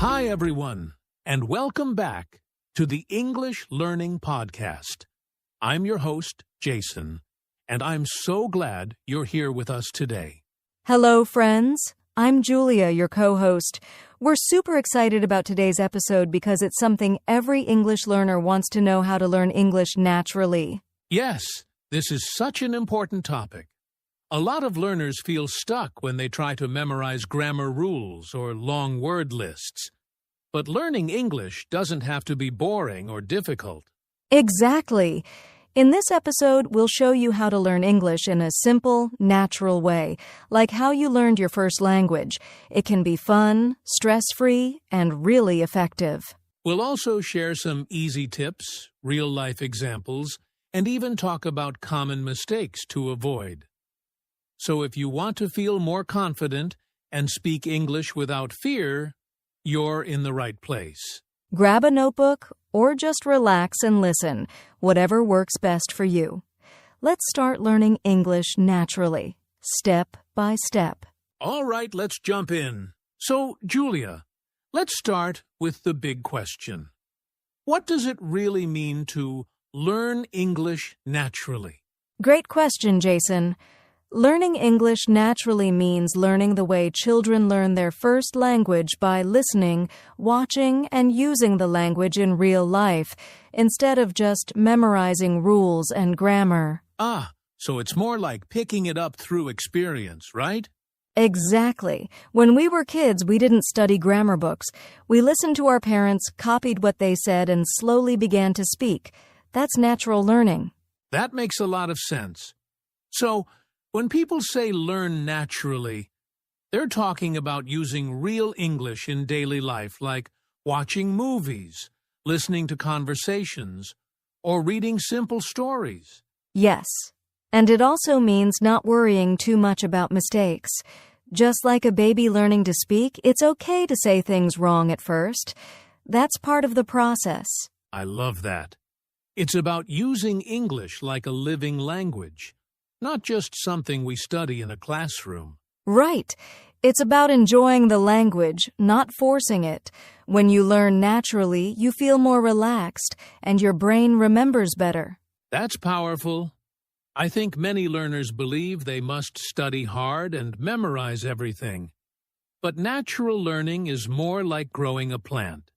Hi, everyone, and welcome back to the English Learning Podcast. I'm your host, Jason, and I'm so glad you're here with us today. Hello, friends. I'm Julia, your co-host. We're super excited about today's episode because it's something every English learner wants to know how to learn English naturally. Yes, this is such an important topic. A lot of learners feel stuck when they try to memorize grammar rules or long word lists. But learning English doesn't have to be boring or difficult. Exactly. In this episode, we'll show you how to learn English in a simple, natural way, like how you learned your first language. It can be fun, stress-free, and really effective. We'll also share some easy tips, real-life examples, and even talk about common mistakes to avoid. So if you want to feel more confident and speak English without fear, you're in the right place. Grab a notebook or just relax and listen, whatever works best for you. Let's start learning English naturally, step by step. All right, let's jump in. So, Julia, let's start with the big question. What does it really mean to learn English naturally? Great question, Jason. Learning English naturally means learning the way children learn their first language by listening, watching, and using the language in real life, instead of just memorizing rules and grammar. So it's more like picking it up through experience, right? Exactly. When we were kids, we didn't study grammar books. We listened to our parents, copied what they said, and slowly began to speak. That's natural learning. That makes a lot of sense. So, when people say learn naturally, they're talking about using real English in daily life, like watching movies, listening to conversations, or reading simple stories. Yes. And it also means not worrying too much about mistakes. Just like a baby learning to speak, it's okay to say things wrong at first. That's part of the process. I love that. It's about using English like a living language, not just something we study in a classroom. Right. It's about enjoying the language, not forcing it. When you learn naturally, you feel more relaxed, and your brain remembers better. That's powerful. I think many learners believe they must study hard and memorize everything. But natural learning is more like growing a plant.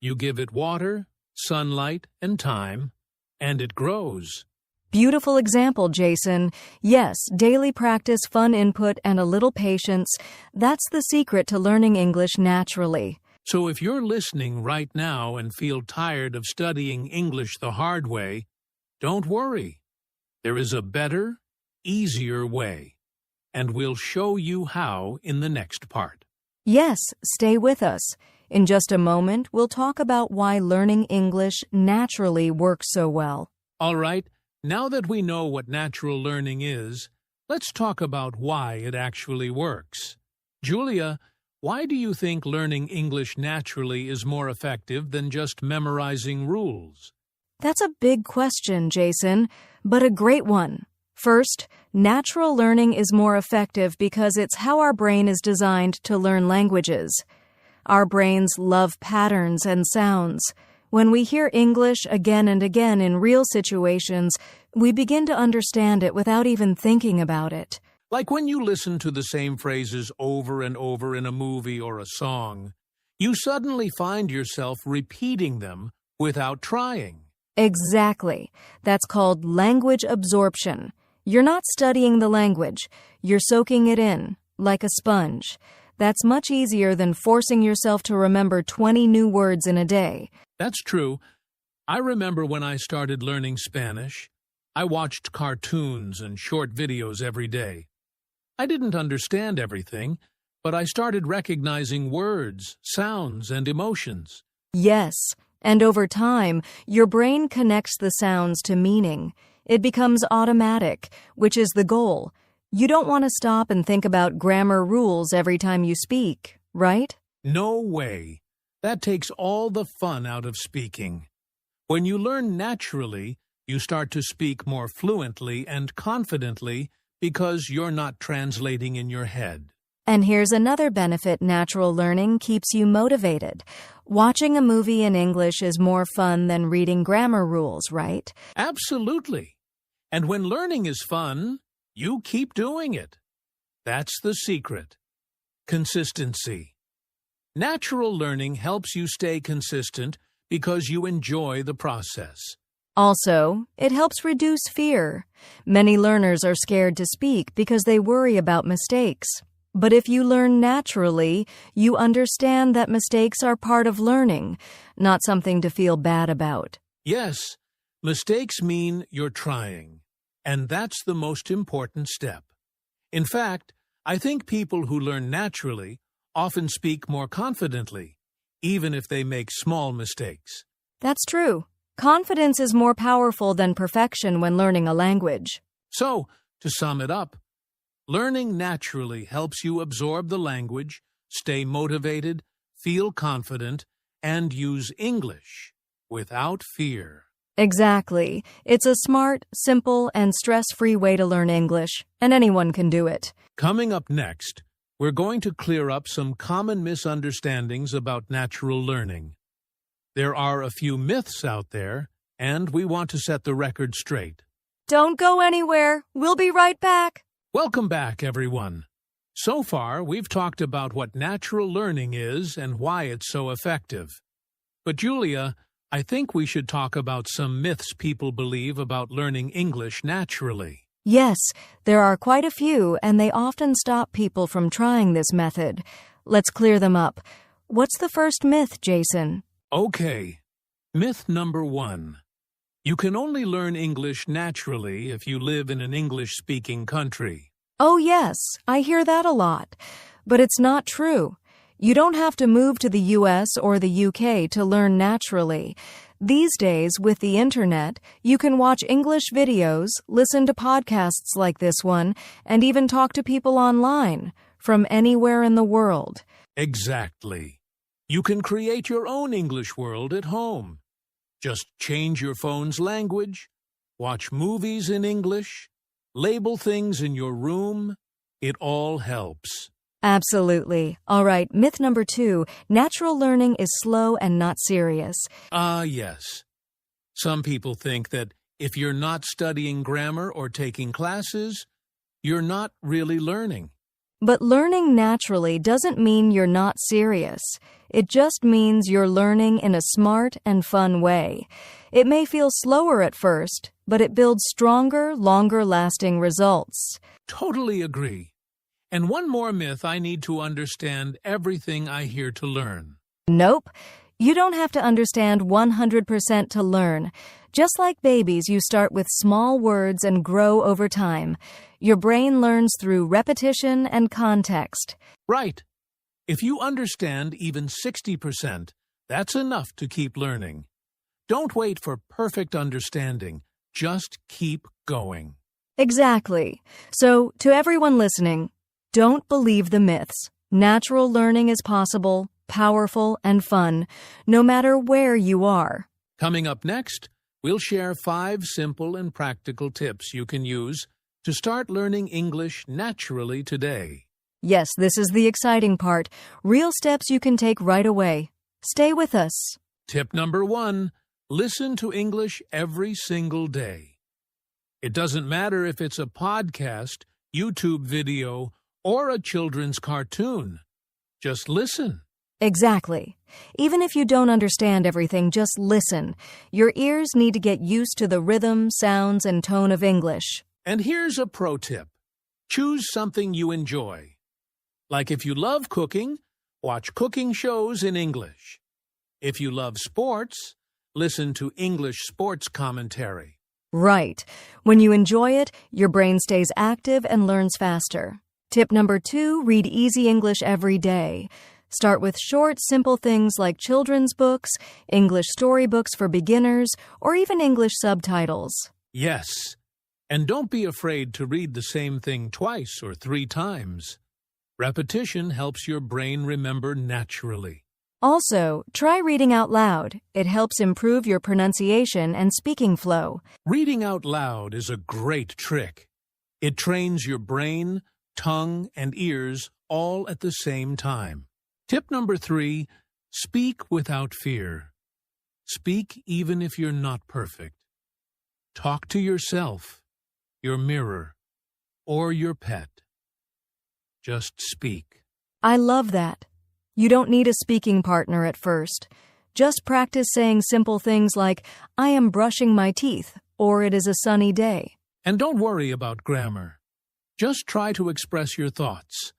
You give it water, sunlight, and time, and it grows. Beautiful example, Jason. Yes, daily practice, fun input, and a little patience. That's the secret to learning English naturally. So if you're listening right now and feel tired of studying English the hard way, don't worry. There is a better, easier way. And we'll show you how in the next part. Yes, stay with us. In just a moment, we'll talk about why learning English naturally works so well. All right. Now that we know what natural learning is, let's talk about why it actually works. Julia, why do you think learning English naturally is more effective than just memorizing rules? That's a big question, Jason, but a great one. First, natural learning is more effective because it's how our brain is designed to learn languages. Our brains love patterns and sounds. When we hear English again and again in real situations, we begin to understand it without even thinking about it. Like when you listen to the same phrases over and over in a movie or a song, you suddenly find yourself repeating them without trying. Exactly. That's called language absorption. You're not studying the language. You're soaking it in, like a sponge. That's much easier than forcing yourself to remember 20 new words in a day. That's true. I remember when I started learning Spanish, I watched cartoons and short videos every day. I didn't understand everything, but I started recognizing words, sounds, and emotions. Yes, and over time, your brain connects the sounds to meaning. It becomes automatic, which is the goal. You don't want to stop and think about grammar rules every time you speak, right? No way. That takes all the fun out of speaking. When you learn naturally, you start to speak more fluently and confidently because you're not translating in your head. And here's another benefit: natural learning keeps you motivated. Watching a movie in English is more fun than reading grammar rules, right? Absolutely. And when learning is fun, you keep doing it. That's the secret. Consistency. Natural learning helps you stay consistent because you enjoy the process. Also, it helps reduce fear. Many learners are scared to speak because they worry about mistakes. But if you learn naturally, you understand that mistakes are part of learning, not something to feel bad about. Yes, mistakes mean you're trying, and that's the most important step. In fact, I think people who learn naturally often speak more confidently, even if they make small mistakes. That's true. Confidence is more powerful than perfection when learning a language. So, to sum it up, learning naturally helps you absorb the language, stay motivated, feel confident, and use English without fear. Exactly. It's a smart, simple, and stress-free way to learn English, and anyone can do it. Coming up next, we're going to clear up some common misunderstandings about natural learning. There are a few myths out there, and we want to set the record straight. Don't go anywhere. We'll be right back. Welcome back, everyone. So far, we've talked about what natural learning is and why it's so effective. But Julia, I think we should talk about some myths people believe about learning English naturally. Yes, there are quite a few, and they often stop people from trying this method. Let's clear them up. What's the first myth, Jason? Okay. Myth number 1. You can only learn English naturally if you live in an English-speaking country. Oh yes, I hear that a lot. But it's not true. You don't have to move to the US or the UK to learn naturally. These days, with the internet, you can watch English videos, listen to podcasts like this one, and even talk to people online from anywhere in the world. Exactly. You can create your own English world at home. Just change your phone's language, watch movies in English, label things in your room. It all helps. Absolutely. All right, myth number 2, natural learning is slow and not serious. Yes. Some people think that if you're not studying grammar or taking classes, you're not really learning. But learning naturally doesn't mean you're not serious. It just means you're learning in a smart and fun way. It may feel slower at first, but it builds stronger, longer-lasting results. Totally agree. And one more myth I need to understand everything I hear to learn. Nope. You don't have to understand 100% to learn. Just like babies, you start with small words and grow over time. Your brain learns through repetition and context. Right. If you understand even 60%, that's enough to keep learning. Don't wait for perfect understanding. Just keep going. Exactly. So, to everyone listening, don't believe the myths. Natural learning is possible, powerful, and fun, no matter where you are. Coming up next, we'll share 5 simple and practical tips you can use to start learning English naturally today. Yes, this is the exciting part. Real steps you can take right away. Stay with us. Tip number 1, listen to English every single day. It doesn't matter if it's a podcast, YouTube video, or a children's cartoon. Just listen. Exactly. Even if you don't understand everything, just listen. Your ears need to get used to the rhythm, sounds, and tone of English. And here's a pro tip. Choose something you enjoy. Like if you love cooking, watch cooking shows in English. If you love sports, listen to English sports commentary. Right. When you enjoy it, your brain stays active and learns faster. Tip number 2, read easy English every day. Start with short, simple things like children's books, English storybooks for beginners, or even English subtitles. Yes. And don't be afraid to read the same thing twice or 3 times. Repetition helps your brain remember naturally. Also, try reading out loud. It helps improve your pronunciation and speaking flow. Reading out loud is a great trick. It trains your brain, tongue, and ears all at the same time. Tip number 3, speak without fear. Speak even if you're not perfect. Talk to yourself, your mirror, or your pet. Just speak. I love that. You don't need a speaking partner at first. Just practice saying simple things like, I am brushing my teeth, or it is a sunny day. And don't worry about grammar. Just try to express your thoughts.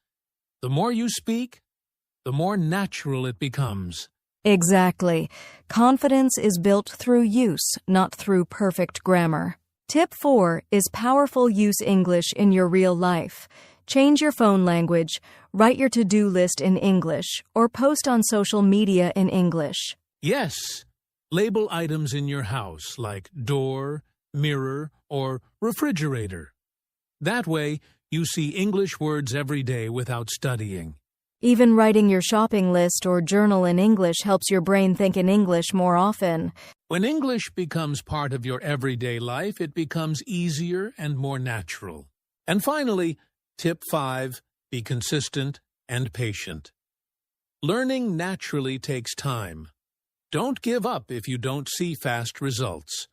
The more you speak, the more natural it becomes. Exactly. Confidence is built through use, not through perfect grammar. Tip 4 is powerful use English in your real life. Change your phone language, write your to-do list in English, or post on social media in English. Yes, label items in your house like door, mirror, or refrigerator. That way, you see English words every day without studying. Even writing your shopping list or journal in English helps your brain think in English more often. When English becomes part of your everyday life, it becomes easier and more natural. And finally, tip 5, be consistent and patient. Learning naturally takes time. Don't give up if you don't see fast results.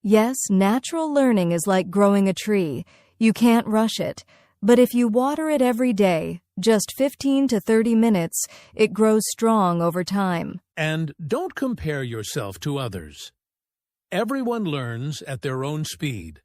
Yes, natural learning is like growing a tree. You can't rush it. But if you water it every day, just 15 to 30 minutes, it grows strong over time. And don't compare yourself to others. Everyone learns at their own speed.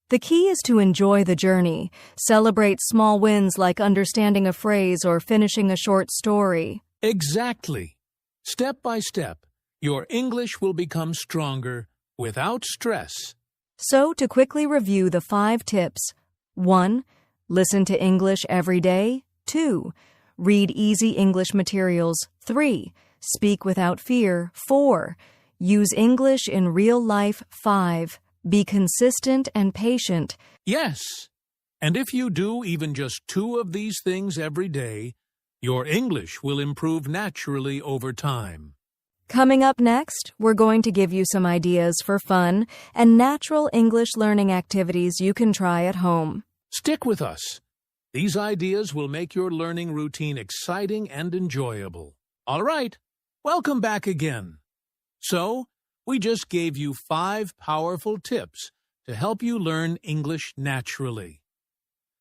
The key is to enjoy the journey. Celebrate small wins like understanding a phrase or finishing a short story. Exactly. Step by step, your English will become stronger without stress. So, to quickly review the 5 tips: 1. Listen to English every day. 2. Read easy English materials. 3. Speak without fear. 4. Use English in real life. 5. Be consistent and patient. Yes, and if you do even just 2 of these things every day, your English will improve naturally over time. Coming up next, we're going to give you some ideas for fun and natural English learning activities you can try at home. Stick with us. These ideas will make your learning routine exciting and enjoyable. All right, welcome back again. So, we just gave you 5 powerful tips to help you learn English naturally.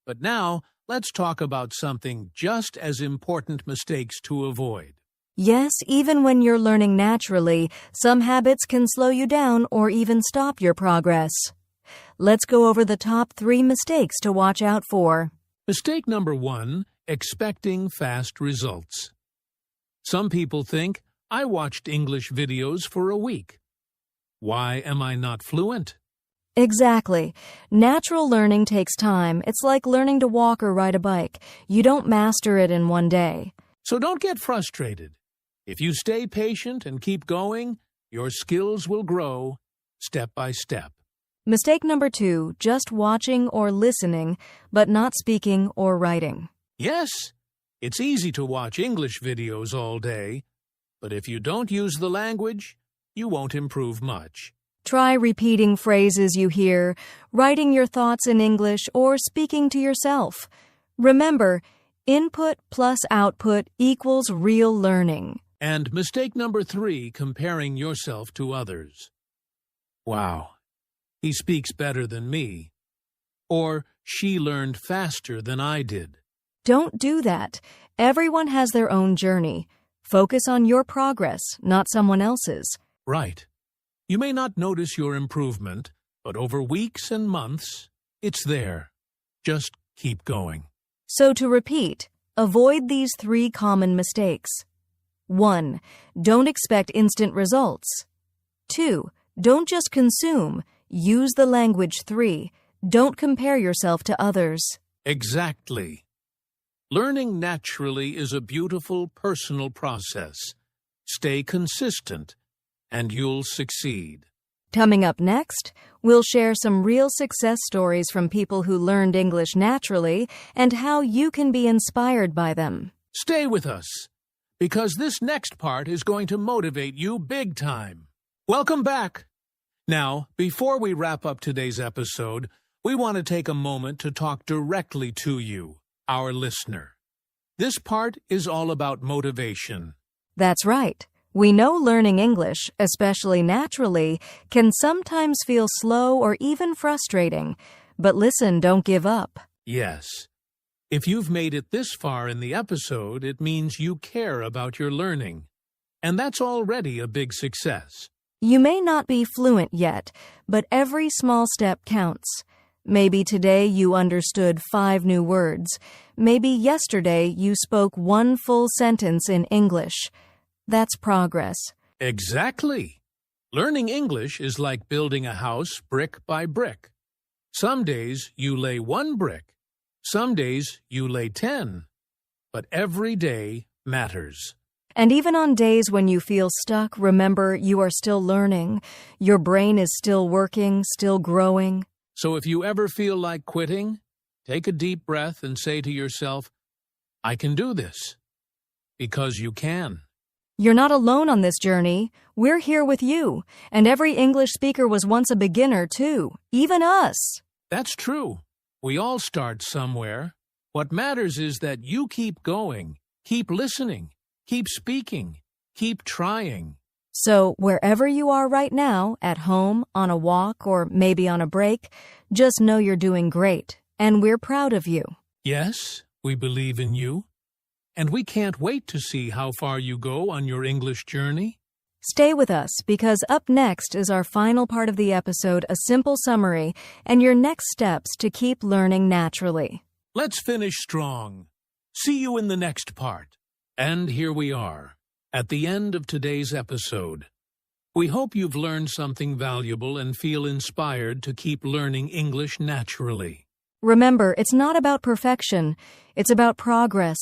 But now, let's talk about something just as important mistakes to avoid. Yes, even when you're learning naturally, some habits can slow you down or even stop your progress. Let's go over the top 3 mistakes to watch out for. Mistake number 1, expecting fast results. Some people think, I watched English videos for a week. Why am I not fluent? Exactly. Natural learning takes time. It's like learning to walk or ride a bike. You don't master it in one day. So don't get frustrated. If you stay patient and keep going, your skills will grow step by step. Mistake number 2, just watching or listening, but not speaking or writing. Yes, it's easy to watch English videos all day, but if you don't use the language, you won't improve much. Try repeating phrases you hear, writing your thoughts in English, or speaking to yourself. Remember, input plus output equals real learning. And mistake number 3, comparing yourself to others. Wow, he speaks better than me. Or she learned faster than I did. Don't do that. Everyone has their own journey. Focus on your progress, not someone else's. Right. You may not notice your improvement, but over weeks and months, it's there. Just keep going. So to repeat, avoid these 3 common mistakes. 1. Don't expect instant results. 2. Don't just consume. Use the language. 3. Don't compare yourself to others. Exactly. Learning naturally is a beautiful personal process. Stay consistent, and you'll succeed. Coming up next, we'll share some real success stories from people who learned English naturally and how you can be inspired by them. Stay with us, because this next part is going to motivate you big time. Welcome back. Now, before we wrap up today's episode, we want to take a moment to talk directly to you, our listener. This part is all about motivation. That's right. We know learning English, especially naturally, can sometimes feel slow or even frustrating. But listen, don't give up. Yes. If you've made it this far in the episode, it means you care about your learning. And that's already a big success. You may not be fluent yet, but every small step counts. Maybe today you understood 5 new words. Maybe yesterday you spoke 1 full sentence in English. That's progress. Exactly. Learning English is like building a house brick by brick. Some days you lay 1 brick. Some days you lay 10. But every day matters. And even on days when you feel stuck, remember you are still learning. Your brain is still working, still growing. So if you ever feel like quitting, take a deep breath and say to yourself, I can do this. Because you can. You're not alone on this journey. We're here with you. And every English speaker was once a beginner, too. Even us. That's true. We all start somewhere. What matters is that you keep going, keep listening, keep speaking, keep trying. So wherever you are right now, at home, on a walk, or maybe on a break, just know you're doing great, and we're proud of you. Yes, we believe in you, and we can't wait to see how far you go on your English journey. Stay with us, because up next is our final part of the episode, a simple summary, and your next steps to keep learning naturally. Let's finish strong. See you in the next part. And here we are. At the end of today's episode, we hope you've learned something valuable and feel inspired to keep learning English naturally. Remember, it's not about perfection, it's about progress.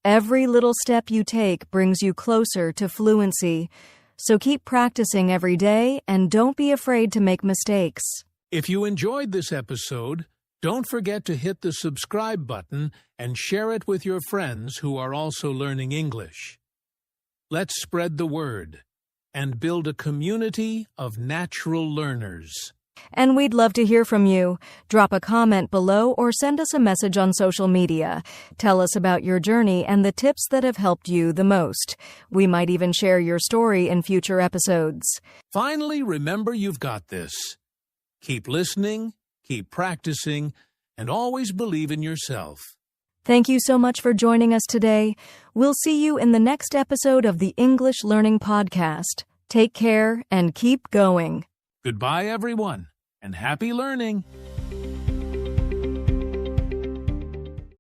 Every little step you take brings you closer to fluency. So keep practicing every day and don't be afraid to make mistakes. If you enjoyed this episode, don't forget to hit the subscribe button and share it with your friends who are also learning English. Let's spread the word and build a community of natural learners. And we'd love to hear from you. Drop a comment below or send us a message on social media. Tell us about your journey and the tips that have helped you the most. We might even share your story in future episodes. Finally, remember you've got this. Keep listening, keep practicing, and always believe in yourself. Thank you so much for joining us today. We'll see you in the next episode of the English Learning Podcast. Take care and keep going. Goodbye, everyone, and happy learning.